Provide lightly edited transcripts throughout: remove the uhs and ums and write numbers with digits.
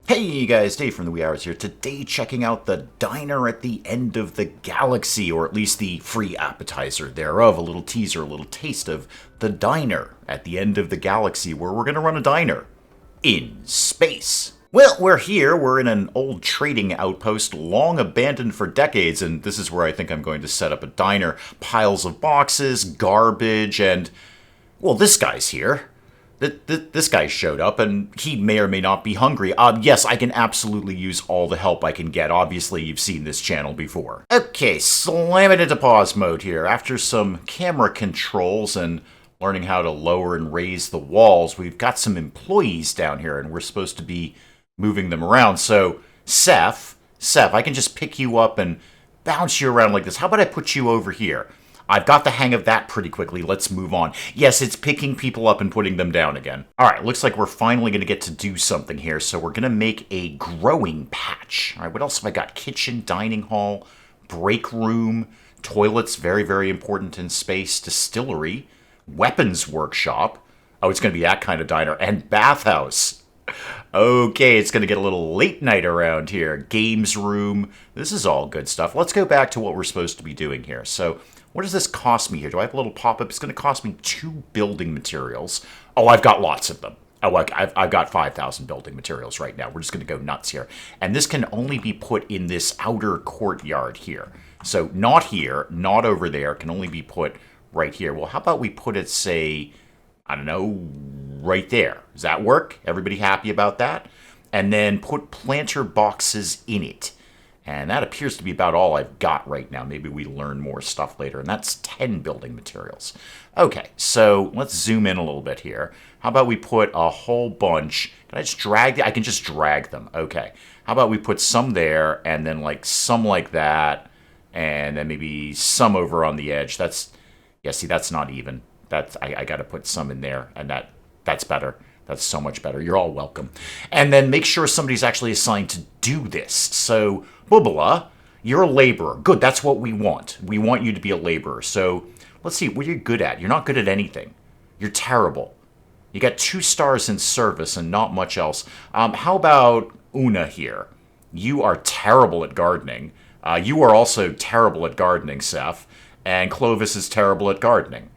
Hey you guys, Dave from the Wee Hours here. Today checking out the diner at the end of the galaxy, or at least the free appetizer thereof. A little teaser, a little taste of the diner at the end of the galaxy, where we're going to run a diner in space. Well, we're here. We're in an old trading outpost, long abandoned for decades, and this is where I think I'm going to set up a diner. Piles of boxes, garbage, and, well, this guy's here. This guy showed up, and he may or may not be hungry. Yes, I can absolutely use all the help I can get. Obviously, you've seen this channel before. Okay, slam it into pause mode here. After some camera controls and learning how to lower and raise the walls, we've got some employees down here, and we're supposed to be moving them around. So, Seth, I can just pick you up and bounce you around like this. How about I put you over here? I've got the hang of that pretty quickly. Let's move on. Yes, it's picking people up and putting them down again. All right, looks like we're finally going to get to do something here. So we're going to make a growing patch. All right, what else have I got? Kitchen, dining hall, break room, toilets, very, very important in space, distillery, weapons workshop. Oh, it's going to be that kind of diner. And bathhouse. Okay, it's going to get a little late night around here. Games room. This is all good stuff. Let's go back to what we're supposed to be doing here. So what does this cost me here? Do I have a little pop-up? It's going to cost me 2 building materials. Oh, I've got lots of them. Oh, I've got 5,000 building materials right now. We're just going to go nuts here. And this can only be put in this outer courtyard here. So not here, not over there. Can only be put right here. Well, how about we put it, say, I don't know, right there. Does that work? Everybody happy about that? And then put planter boxes in it. And that appears to be about all I've got right now. Maybe we learn more stuff later. And that's 10 building materials. Okay, so let's zoom in a little bit here. How about we put a whole bunch? Can I just drag? I can just drag them. Okay. How about we put some there and then like some like that. And then maybe some over on the edge. That's, yeah, see, that's not even. That's I got to put some in there. And that's better. That's so much better. You're all welcome. And then make sure somebody's actually assigned to do this. So, Bubala, you're a laborer. Good, that's what we want. We want you to be a laborer. So, let's see, what are you good at? You're not good at anything. You're terrible. You got 2 stars in service and not much else. How about Una here? You are terrible at gardening. You are also terrible at gardening, Seth. And Clovis is terrible at gardening.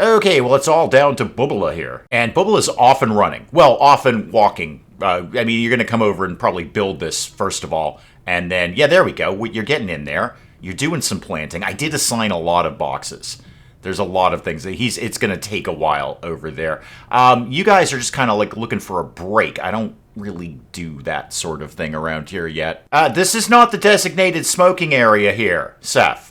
Okay, well, it's all down to Bubala here. And Bubala's off and running. Well, off and walking. I mean, you're going to come over and probably build this, first of all. And then, yeah, there we go. You're getting in there. You're doing some planting. I did assign a lot of boxes. There's a lot of things. It's going to take a while over there. You guys are just kind of like looking for a break. I don't really do that sort of thing around here yet. This is not the designated smoking area here, Seth.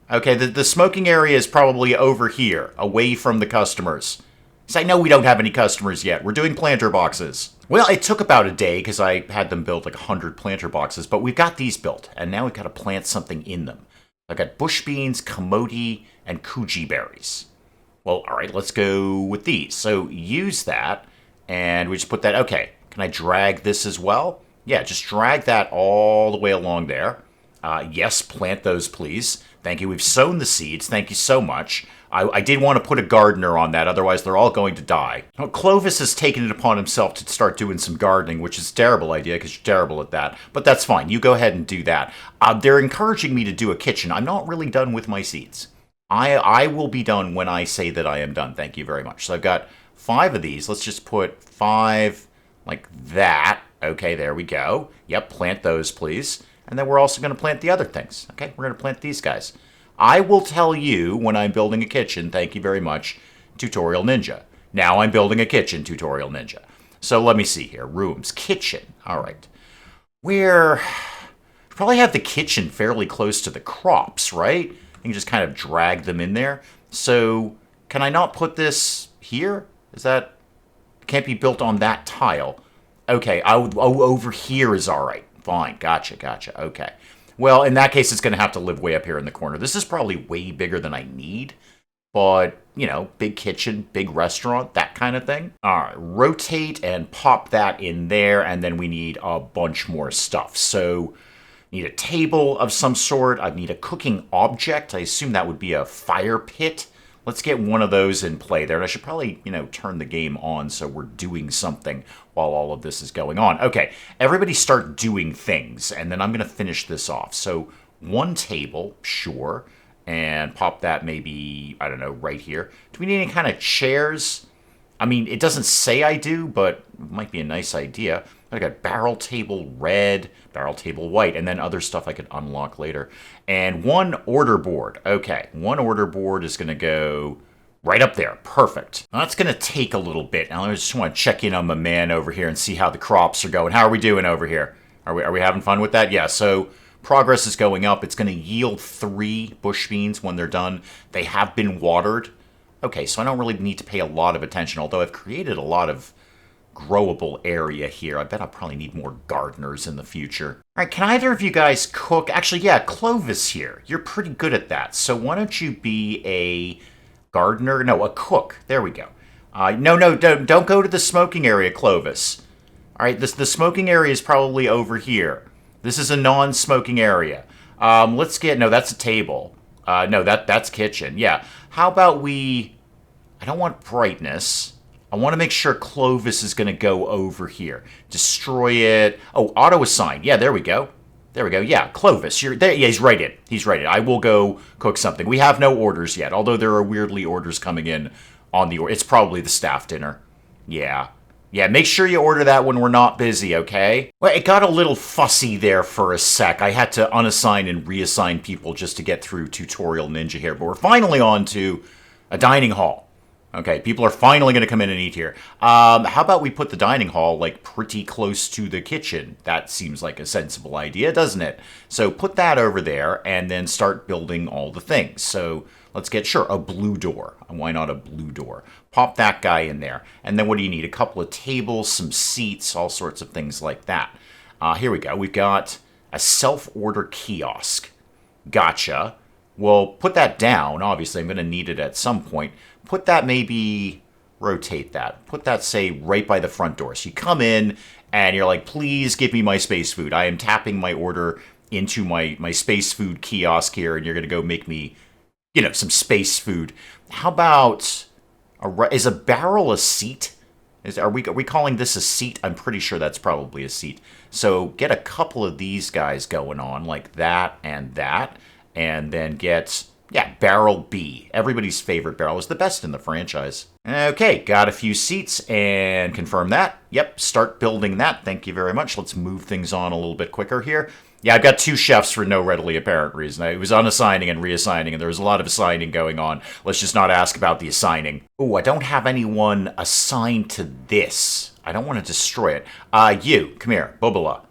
Okay, the smoking area is probably over here, away from the customers. So I know we don't have any customers yet. We're doing planter boxes. Well, it took about a day because I had them build like 100 planter boxes, but we've got these built, and now we've got to plant something in them. I've got bush beans, kamote, and kuji berries. Well, all right, let's go with these. So use that, and we just put that. Okay, can I drag this as well? Yeah, just drag that all the way along there. Yes, plant those, please. Thank you. We've sown the seeds. Thank you so much. I did want to put a gardener on that, otherwise they're all going to die. Now, Clovis has taken it upon himself to start doing some gardening, which is a terrible idea because you're terrible at that. But that's fine. You go ahead and do that. They're encouraging me to do a kitchen. I'm not really done with my seeds. I will be done when I say that I am done. Thank you very much. So I've got 5 of these. Let's just put 5 like that. Okay, there we go. Yep, plant those, please. And then we're also going to plant the other things. Okay, we're going to plant these guys. I will tell you when I'm building a kitchen, thank you very much, Tutorial Ninja. Now I'm building a kitchen, Tutorial Ninja. So let me see here. Rooms, kitchen. All right. We're probably have the kitchen fairly close to the crops, right? You can just kind of drag them in there. So can I not put this here? Is that, can't be built on that tile. Okay, over here is all right. Fine, gotcha, okay. Well, in that case, it's going to have to live way up here in the corner. This is probably way bigger than I need, but, you know, big kitchen, big restaurant, that kind of thing. All right, rotate and pop that in there, and then we need a bunch more stuff. So, need a table of some sort. I need a cooking object. I assume that would be a fire pit. Let's get one of those in play there. And I should probably, turn the game on so we're doing something while all of this is going on. Okay, everybody start doing things, and then I'm going to finish this off. So one table, sure, and pop that maybe, I don't know, right here. Do we need any kind of chairs? I mean, it doesn't say I do, but it might be a nice idea. I got barrel table red, barrel table white, and then other stuff I could unlock later. And one order board. Okay, one order board is going to go right up there. Perfect. Now, that's going to take a little bit. Now, I just want to check in on my man over here and see how the crops are going. How are we doing over here? Are we having fun with that? Yeah, so progress is going up. It's going to yield 3 bush beans when they're done. They have been watered. Okay, so I don't really need to pay a lot of attention, although I've created a lot of growable area here. I bet I'll probably need more gardeners in the future. All right, can either of you guys cook? Actually, yeah, Clovis here. You're pretty good at that. So why don't you be a gardener? No, a cook. There we go. No, don't go to the smoking area, Clovis. All right, the smoking area is probably over here. This is a non-smoking area. Let's get, no, that's a table. No, that's kitchen. Yeah. How about I don't want brightness. I want to make sure Clovis is going to go over here. Destroy it. Oh, auto-assign. Yeah, there we go. There we go. Yeah, Clovis. You're there. Yeah, he's right in. He's right in. I will go cook something. We have no orders yet, although there are weirdly orders coming in on the order. It's probably the staff dinner. Yeah. Yeah, make sure you order that when we're not busy, okay? Well, it got a little fussy there for a sec. I had to unassign and reassign people just to get through Tutorial Ninja here. But we're finally on to a dining hall. Okay, people are finally going to come in and eat here. How about we put the dining hall, like, pretty close to the kitchen? That seems like a sensible idea, doesn't it? So put that over there and then start building all the things. So let's get, sure, a blue door. Why not a blue door? Pop that guy in there. And then what do you need? A couple of tables, some seats, all sorts of things like that. Here we go. We've got a self-order kiosk. Gotcha. Well, put that down. Obviously, I'm going to need it at some point. Put that maybe, rotate that. Put that, say, right by the front door. So you come in and you're like, please give me my space food. I am tapping my order into my space food kiosk here, and you're going to go make me, some space food. How about, is a barrel a seat? Are we calling this a seat? I'm pretty sure that's probably a seat. So get a couple of these guys going on, like that, and then get, barrel B. Everybody's favorite barrel is the best in the franchise. Okay, got a few seats and confirm that. Yep, start building that. Thank you very much. Let's move things on a little bit quicker here. Yeah, I've got 2 chefs for no readily apparent reason. I was unassigning and reassigning, and there was a lot of assigning going on. Let's just not ask about the assigning. Ooh, I don't have anyone assigned to this. I don't want to destroy it. You, come here, Bubala.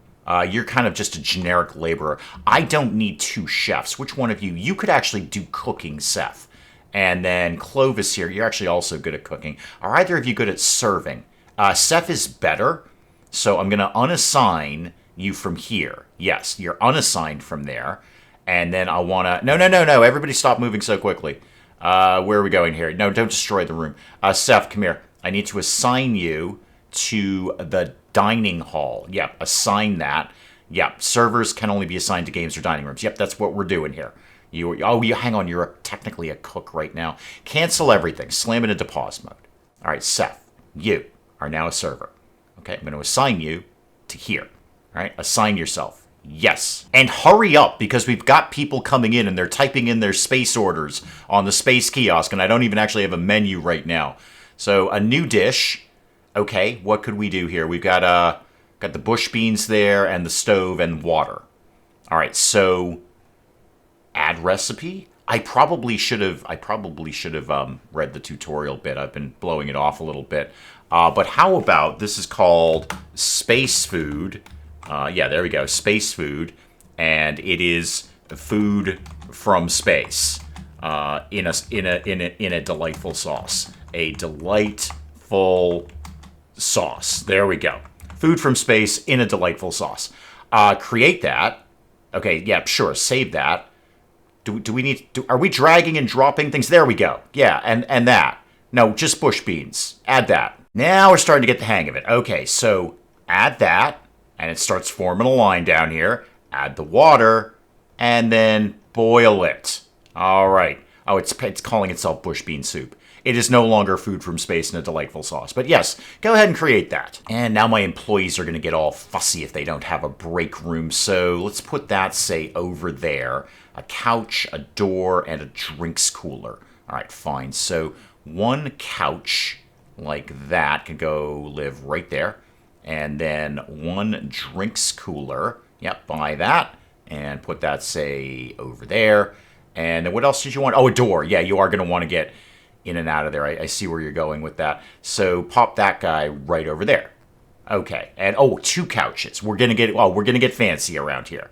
You're kind of just a generic laborer. I don't need 2 chefs. Which one of you? You could actually do cooking, Seth. And then Clovis here, you're actually also good at cooking. Are either of you good at serving? Seth is better, so I'm going to unassign you from here. Yes, you're unassigned from there. And then I want to... No. Everybody stop moving so quickly. Where are we going here? No, don't destroy the room. Seth, come here. I need to assign you to the dining hall. Yep, assign that. Yep, servers can only be assigned to games or dining rooms. Yep, that's what we're doing here. Hang on, you're technically a cook right now. Cancel everything. Slam it into pause mode. All right, Seth, you are now a server. Okay, I'm going to assign you to here. All right, assign yourself. Yes. And hurry up, because we've got people coming in and they're typing in their space orders on the space kiosk, and I don't even actually have a menu right now. So a new dish. Okay, what could we do here? We've got the bush beans there and the stove and water. All right, so add recipe. I probably should have read the tutorial bit. I've been blowing it off a little bit. But how about this is called space food? Yeah, there we go, space food, and it is food from space in a delightful sauce. A delightful sauce. There we go. Food from space in a delightful sauce. Create that. Okay, yeah, sure. Save that. Do we need to, are we dragging and dropping things? There we go. Yeah, and that. No, just bush beans. Add that. Now we're starting to get the hang of it. Okay, so add that, and it starts forming a line down here. Add the water, and then boil it. All right. Oh, it's calling itself bush bean soup. It is no longer food from space in a delightful sauce. But yes, go ahead and create that. And now my employees are going to get all fussy if they don't have a break room. So let's put that, say, over there. A couch, a door, and a drinks cooler. All right, fine. So one couch like that can go live right there. And then one drinks cooler. Yep, buy that. And put that, say, over there. And then what else did you want? Oh, a door. Yeah, you are going to want to get in and out of there. I see where you're going with that. So pop that guy right over there. Okay. And oh, two couches. We're going to get fancy around here.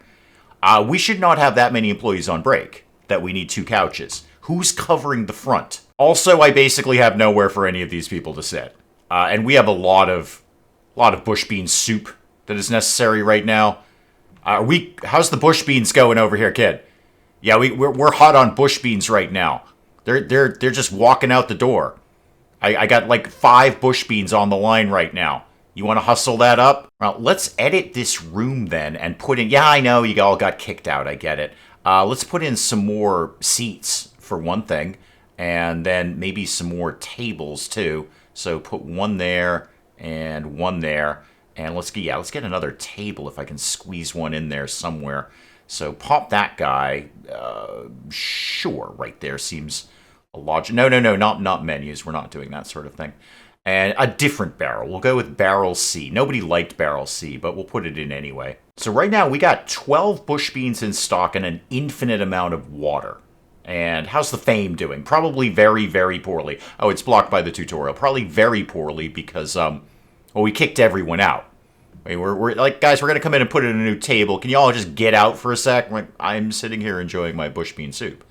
We should not have that many employees on break that we need two couches. Who's covering the front? Also, I basically have nowhere for any of these people to sit. And we have a lot of bush bean soup that is necessary right now. How's the bush beans going over here, kid? Yeah, we're hot on bush beans right now. They're just walking out the door. I got like 5 bush beans on the line right now. You want to hustle that up? Well, let's edit this room then and put in... Yeah, I know you all got kicked out. I get it. Let's put in some more seats for one thing. And then maybe some more tables too. So put one there and one there. And let's get another table if I can squeeze one in there somewhere. So pop that guy. Sure, right there seems a logic. No, not menus. We're not doing that sort of thing. And a different barrel. We'll go with barrel C. Nobody liked barrel C, but we'll put it in anyway. So right now we got 12 bush beans in stock and an infinite amount of water. And how's the fame doing? Probably very, very poorly. Oh, it's blocked by the tutorial. Probably very poorly because, we kicked everyone out. I mean, we're like, guys, we're going to come in and put in a new table. Can you all just get out for a sec? I'm sitting here enjoying my bush bean soup.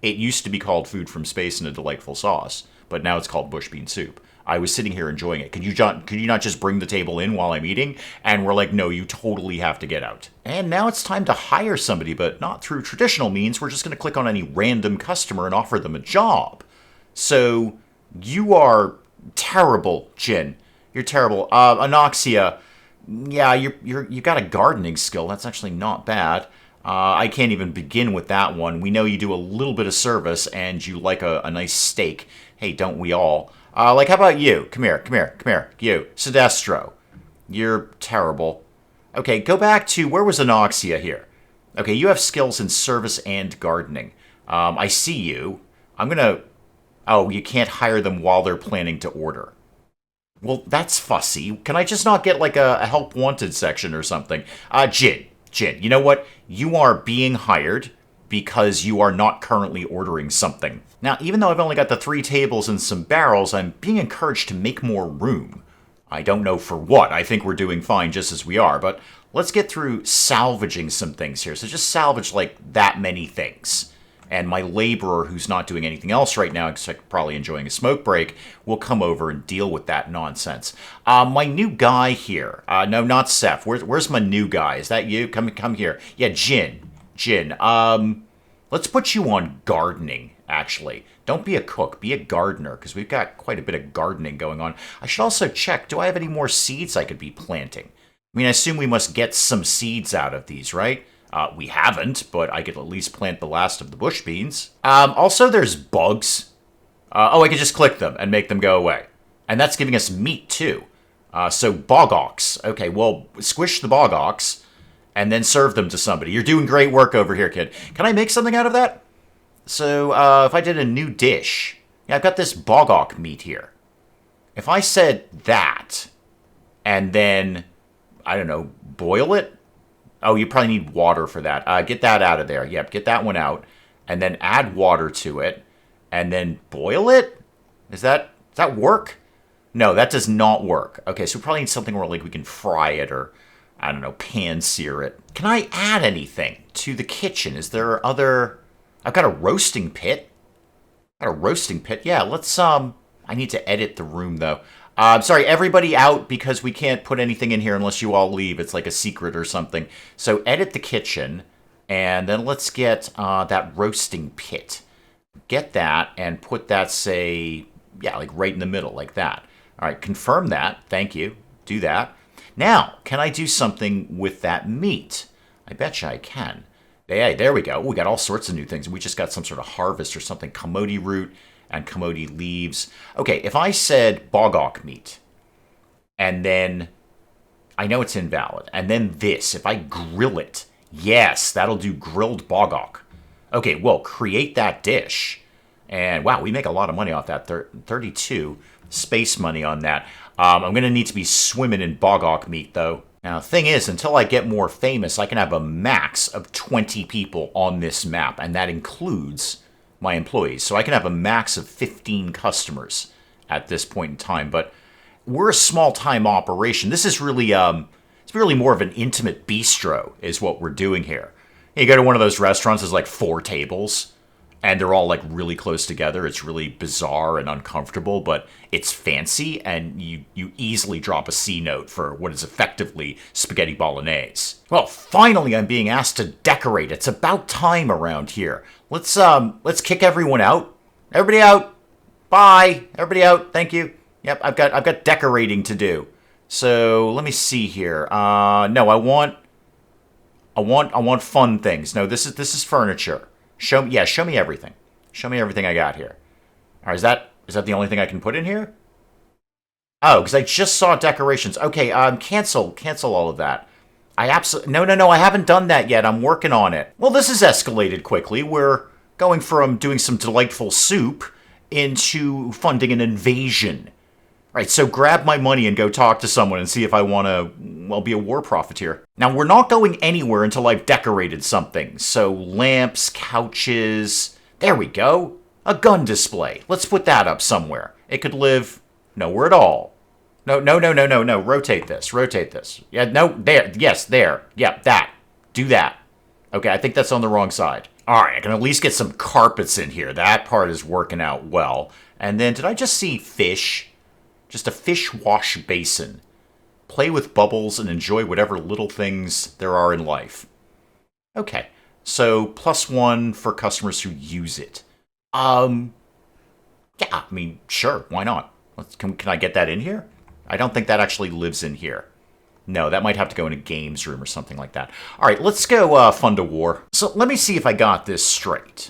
It used to be called food from space in a delightful sauce, but now it's called bush bean soup. I was sitting here enjoying it. Could you not just bring the table in while I'm eating? And we're like, no, you totally have to get out. And now it's time to hire somebody, but not through traditional means. We're just going to click on any random customer and offer them a job. So you are terrible, Jin. You're terrible. Anoxia, yeah, you got a gardening skill. That's actually not bad. I can't even begin with that one. We know you do a little bit of service and you like a nice steak. Hey, don't we all? How about you? Come here. You, Sedestro. You're terrible. Okay, go back to, where was Anoxia here? Okay, you have skills in service and gardening. I see you. Oh, you can't hire them while they're planning to order. Well, that's fussy. Can I just not get like a help wanted section or something? Jin, you know what? You are being hired because you are not currently ordering something. Now, even though I've only got the 3 tables and some barrels, I'm being encouraged to make more room. I don't know for what. I think we're doing fine just as we are, but let's get through salvaging some things here. So just salvage like that many things. And my laborer, who's not doing anything else right now, except probably enjoying a smoke break, will come over and deal with that nonsense. My new guy here. No, not Seth. Where's my new guy? Is that you? Come here. Yeah, Jin. Let's put you on gardening, actually. Don't be a cook. Be a gardener, because we've got quite a bit of gardening going on. I should also check, do I have any more seeds I could be planting? I mean, I assume we must get some seeds out of these, right? We haven't, but I could at least plant the last of the bush beans. Also, there's bugs. I could just click them and make them go away. And that's giving us meat, too. So, bog ox. Okay, well, squish the bog ox and then serve them to somebody. You're doing great work over here, kid. Can I make something out of that? So, if I did a new dish... Yeah, I've got this bog ox meat here. If I said that, and then, I don't know, boil it? Oh, you probably need water for that. Get that out of there. Yep, get that one out. And then add water to it. And then boil it? Does that work? No, that does not work. Okay, so we probably need something where like we can fry it or, I don't know, pan-sear it. Can I add anything to the kitchen? Is there other... I've got a roasting pit. Yeah, let's, I need to edit the room, though. Sorry, everybody out because we can't put anything in here unless you all leave. It's like a secret or something. So edit the kitchen, and then let's get that roasting pit. Get that and put that, say, yeah, like right in the middle, like that. All right, confirm that. Thank you. Do that. Now, can I do something with that meat? I bet you I can. Hey, there we go. We got all sorts of new things. We just got some sort of harvest or something. Commodity root and commodity leaves. Okay, if I said bogok meat, and then I know it's invalid, and then this, if I grill it, yes, that'll do grilled bogok. Okay, well, create that dish. And wow, we make a lot of money off that. 32 space money on that. I'm going to need to be swimming in bogok meat, though. Now, the thing is, until I get more famous, I can have a max of 20 people on this map, and that includes my employees. So I can have a max of 15 customers at this point in time. But we're a small-time operation. This is really, it's really more of an intimate bistro is what we're doing here. You go to one of those restaurants, there's like 4 tables, and they're all like really close together. It's really bizarre and uncomfortable, but it's fancy, and you easily drop a C note for what is effectively spaghetti bolognese. Well, finally I'm being asked to decorate. It's about time around here. Let's kick everyone out. Everybody out. Bye. Everybody out. Thank you. Yep, I've got decorating to do. So let me see here. No, I want fun things. No, this is furniture. Show me everything. Show me everything I got here. All right, is that the only thing I can put in here? Oh, because I just saw decorations. Okay, cancel all of that. No, I haven't done that yet. I'm working on it. Well, this has escalated quickly. We're going from doing some delightful soup into funding an invasion. All right, so grab my money and go talk to someone and see if I want to, well, be a war profiteer. Now, we're not going anywhere until I've decorated something. So lamps, couches, there we go. A gun display. Let's put that up somewhere. It could live nowhere at all. No. Rotate this. Yeah, no, there. Yes, there. Yeah, that. Do that. Okay, I think that's on the wrong side. All right, I can at least get some carpets in here. That part is working out well. And then, did I just see fish? Just a fish wash basin. Play with bubbles and enjoy whatever little things there are in life. Okay, so +1 for customers who use it. Yeah, I mean, sure, why not? Can I get that in here? I don't think that actually lives in here. No, that might have to go in a games room or something like that. All right, let's go fund a war. So let me see if I got this straight.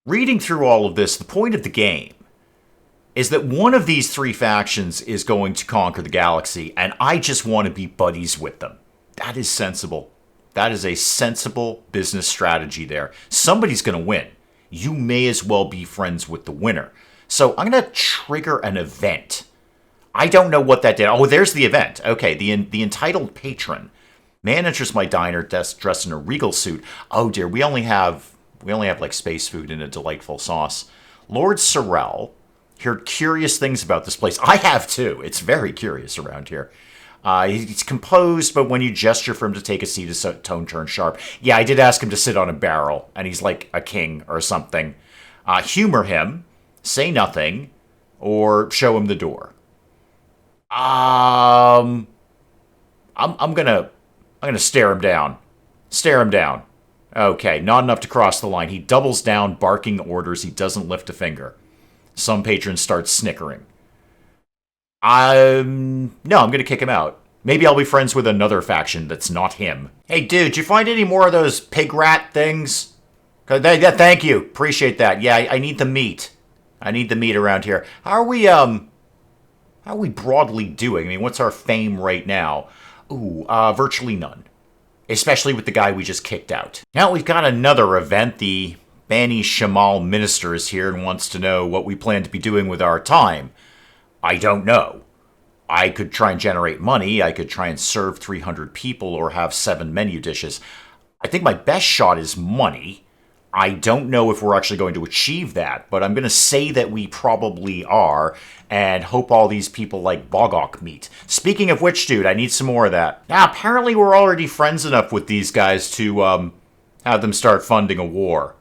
Reading through all of this, the point of the game is that one of these 3 factions is going to conquer the galaxy, and I just want to be buddies with them. That is sensible. That is a sensible business strategy there. Somebody's going to win. You may as well be friends with the winner. So I'm going to trigger an event. I don't know what that did. Oh, there's the event. Okay, the entitled patron. Man enters my diner dressed in a regal suit. Oh dear, we only have like space food and a delightful sauce. Lord Sorrel heard curious things about this place. I have too. It's very curious around here. He's composed, but when you gesture for him to take a seat, his tone turns sharp. Yeah, I did ask him to sit on a barrel, and he's like a king or something. Humor him, say nothing, or show him the door. I'm gonna stare him down. Stare him down. Okay, not enough to cross the line. He doubles down, barking orders. He doesn't lift a finger. Some patrons start snickering. No, I'm going to kick him out. Maybe I'll be friends with another faction that's not him. Hey, dude, did you find any more of those pig rat things? Thank you. Appreciate that. Yeah, I need the meat. I need the meat around here. How are we broadly doing? I mean, what's our fame right now? Ooh, virtually none. Especially with the guy we just kicked out. Now we've got another event. The Bani Shamal minister is here and wants to know what we plan to be doing with our time. I don't know. I could try and generate money. I could try and serve 300 people or have 7 menu dishes. I think my best shot is money. I don't know if we're actually going to achieve that, but I'm going to say that we probably are and hope all these people like bogok meat. Speaking of which, dude, I need some more of that. Now, apparently we're already friends enough with these guys to have them start funding a war.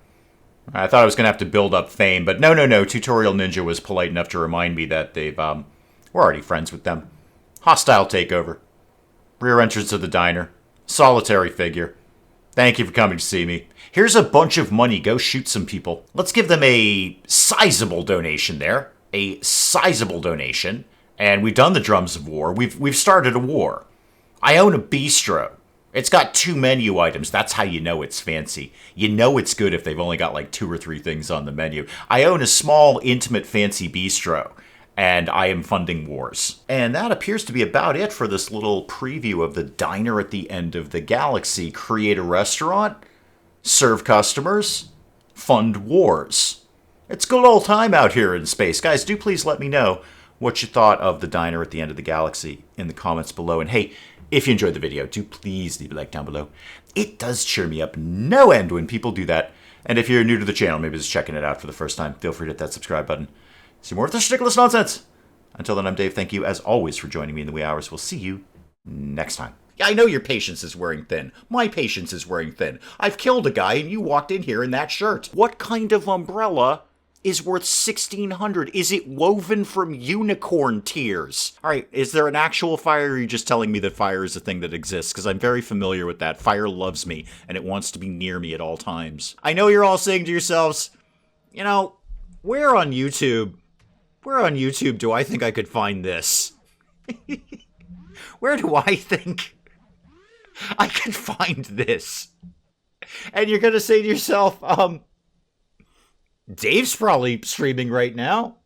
I thought I was going to have to build up fame, but no. Tutorial Ninja was polite enough to remind me that we're already friends with them. Hostile takeover. Rear entrance of the diner. Solitary figure. Thank you for coming to see me. Here's a bunch of money. Go shoot some people. Let's give them a sizable donation there. A sizable donation. And we've done the drums of war. We've started a war. I own a bistro. It's got 2 menu items. That's how you know it's fancy. You know it's good if they've only got like 2 or 3 things on the menu. I own a small, intimate, fancy bistro, and I am funding wars. And that appears to be about it for this little preview of the diner at the end of the galaxy. Create a restaurant, serve customers, fund wars. It's a good old time out here in space. Guys, do please let me know what you thought of the diner at the end of the galaxy in the comments below. And hey, if you enjoyed the video, do please leave a like down below. It does cheer me up no end when people do that. And if you're new to the channel, maybe just checking it out for the first time, feel free to hit that subscribe button. See more of this ridiculous nonsense. Until then, I'm Dave. Thank you, as always, for joining me in the wee hours. We'll see you next time. Yeah, I know your patience is wearing thin. My patience is wearing thin. I've killed a guy, and you walked in here in that shirt. What kind of umbrella is worth $1,600? Is it woven from unicorn tears? All right, is there an actual fire, or are you just telling me that fire is a thing that exists? Because I'm very familiar with that. Fire loves me, and it wants to be near me at all times. I know you're all saying to yourselves, you know, where on YouTube do I think I could find this? Where do I think I could find this? And you're going to say to yourself, Dave's probably streaming right now.